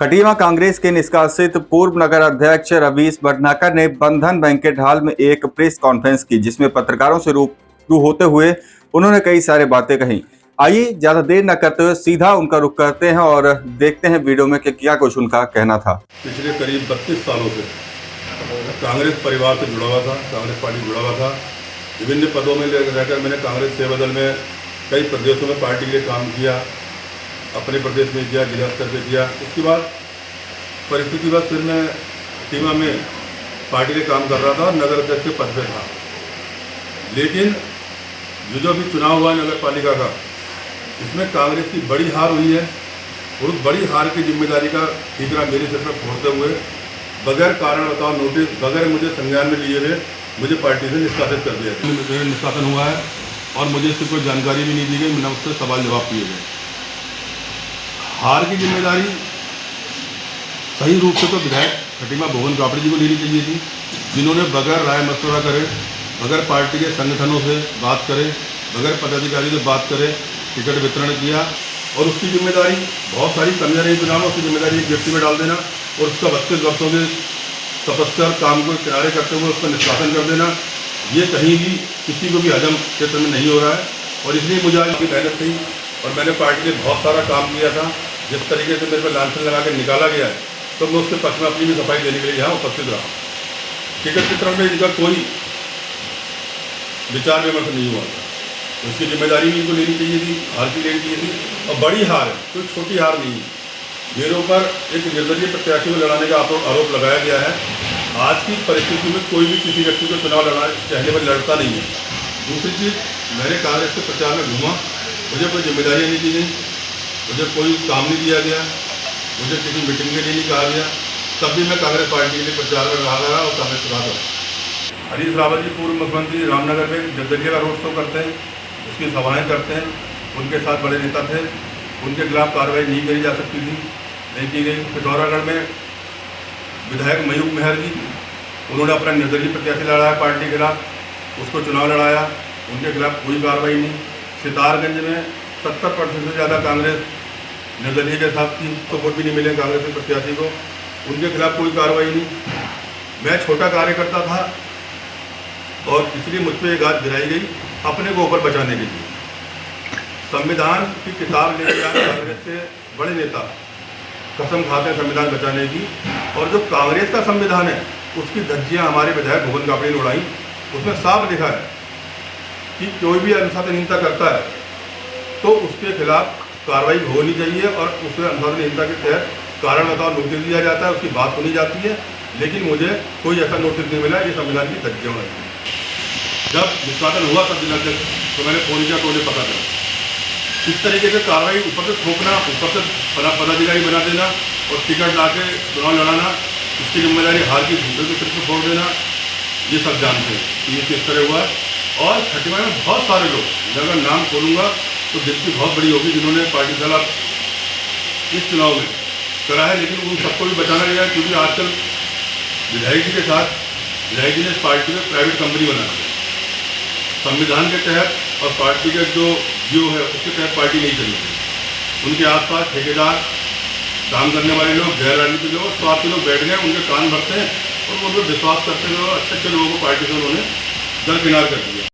खटीमा कांग्रेस के निष्कासित पूर्व नगर अध्यक्ष रवीश भटनागर ने बंधन बैंकेट हॉल में एक प्रेस कॉन्फ्रेंस की, जिसमें पत्रकारों से रूबरू होते हुए उन्होंने कई सारे बातें कही। आइए ज्यादा देर न करते हुए सीधा उनका रुख करते हैं और देखते हैं वीडियो में कि क्या कुछ उनका कहना था। पिछले करीब 32 सालों से कांग्रेस परिवार से जुड़ा हुआ था, कांग्रेस पार्टी जुड़ा हुआ था। विभिन्न पदों में रहकर मैंने कांग्रेस सेवा दल में कई प्रदेशों में पार्टी के लिए काम किया, अपने प्रदेश में किया, जिला स्तर पर किया। उसके बाद परिस्थिति बस फिर मैं खटीमा में पार्टी के काम कर रहा था और नगर अध्यक्ष के पद पे था। लेकिन जो भी चुनाव हुआ नगर पालिका का, इसमें कांग्रेस की बड़ी हार हुई है और उस बड़ी हार की जिम्मेदारी का ठीकरा मेरे सिर पर फोड़ते हुए बगैर कारण बताओ नोटिस, बगैर मुझे संज्ञान में लिए हुए मुझे पार्टी से निष्कासित कर दिया गया। मेरा निष्कासन हुआ है और मुझे इसकी कोई जानकारी भी नहीं दी गई, न उससे सवाल जवाब किए गए। हार की जिम्मेदारी सही रूप से तो विधायक खटीमा भुवन कापड़ी जी को लेनी चाहिए थी, जिन्होंने बगैर राय मशवरा करे, बगैर पार्टी के संगठनों से बात करे, बगैर पदाधिकारी से बात करे टिकट वितरण किया। और उसकी जिम्मेदारी बहुत सारी कमियां रही चुनाव में, उसकी जिम्मेदारी एक व्यक्ति में डाल देना और उसका 32 वर्षों के तपस्या काम को किनारे करते हुए उसका निष्कासन कर देना, ये कहीं भी किसी को भी हजम क्षेत्र में नहीं हो रहा है। और इसलिए मुझे आज की मेहनत थी और मैंने पार्टी के बहुत सारा काम किया था। जिस तरीके से मेरे पर लांछन लगा के निकाला गया है, तो मैं उसके पक्ष में अपनी भी सफाई देने के लिए यहाँ उपस्थित रहा। टिकट वितरण में इनका कोई विचार विमर्श नहीं हुआ था, उसकी जिम्मेदारी भी इनको लेनी चाहिए थी, हार की लेनी चाहिए थी। और बड़ी हार है, कोई छोटी हार नहीं है। मेरे ऊपर एक निर्दलीय प्रत्याशी को लड़ाने का आरोप लगाया गया है। आज की परिस्थिति में कोई भी किसी व्यक्ति को चुनाव चाहने पर लड़ता नहीं है। दूसरी चीज़, मैंने कांग्रेस के प्रचार में घूमा, मुझे कोई जिम्मेदारियाँ नहीं दी गई, मुझे कोई काम नहीं दिया गया, मुझे किसी मीटिंग के लिए नहीं कहा गया, तब भी मैं कांग्रेस पार्टी के लिए प्रचार में रहा और कांग्रेस का था। हरीश रावत जी पूर्व मुख्यमंत्री रामनगर में निर्दलीय का रोड शो करते हैं, उसकी सभाएं करते हैं, उनके साथ बड़े नेता थे, उनके खिलाफ कार्रवाई नहीं करी जा सकती थी, नहीं की गई। पिथौरागढ़ में विधायक मयूख मेहर जी, उन्होंने अपना निर्दलीय प्रत्याशी लड़ाया पार्टी के खिलाफ, उसको चुनाव लड़ाया, उनके खिलाफ कोई कार्रवाई नहीं। सितारगंज में 70% से ज़्यादा कांग्रेस निर्दलीय के साथ थी, तो वोट भी नहीं मिले कांग्रेस के प्रत्याशी को, उनके खिलाफ कोई कार्रवाई नहीं। मैं छोटा कार्यकर्ता था और इसलिए मुझ पर एक गाज गिराई गई अपने को ऊपर बचाने के लिए। संविधान की किताब लेके आए कांग्रेस के बड़े नेता कसम खाते हैं संविधान बचाने की, और जो कांग्रेस का संविधान है उसकी धज्जियाँ हमारे विधायक भुवन कापड़ी ने उड़ाई। उसमें साफ लिखा है कि कोई भी अनुशासनहीनता करता है तो उसके खिलाफ कार्रवाई होनी चाहिए और उसे अनुशासनहीनता के तहत कारण बताओ नोटिस दिया जाता है, उसकी बात सुनी जाती है। लेकिन मुझे कोई ऐसा नोटिस नहीं मिला, ये संविधान की धज्जियाँ उड़ाई। जब निष्कासन हुआ तब जिलाध्यक्ष तो मैंने फोन किया तो उन्हें पता चला। इस तरीके से कार्रवाई ऊपर से थोपना, ऊपर से पदाधिकारी बना देना और टिकट ला के चुनाव लड़ाना, इसकी जिम्मेदारी हार की दूसरे के सिर पर फोड़ देना, ये सब जानते हैं कि ये किस तरह हुआ है। और खटीमा में बहुत सारे लोग, अगर नाम खोलूँगा तो गिनती बहुत बड़ी होगी, जिन्होंने पार्टी के खिलाफ इस चुनाव में करा है। लेकिन उन सबको भी बचाना गया, क्योंकि आजकल विधायक जी के साथ विधायक जी ने इस पार्टी में प्राइवेट कंपनी बना दी संविधान के तहत, और पार्टी का जो जियो है उसके तहत पार्टी नहीं चली। उनके आसपास ठेकेदार, काम करने वाले लोग, गैर राजनीतिक लोग, स्वार्थी लोग बैठ गए, उनके कान भरते हैं और वो उन पर विश्वास करते हुए अच्छे अच्छे लोगों को पार्टी से उन्होंने दरकिनार कर दिया।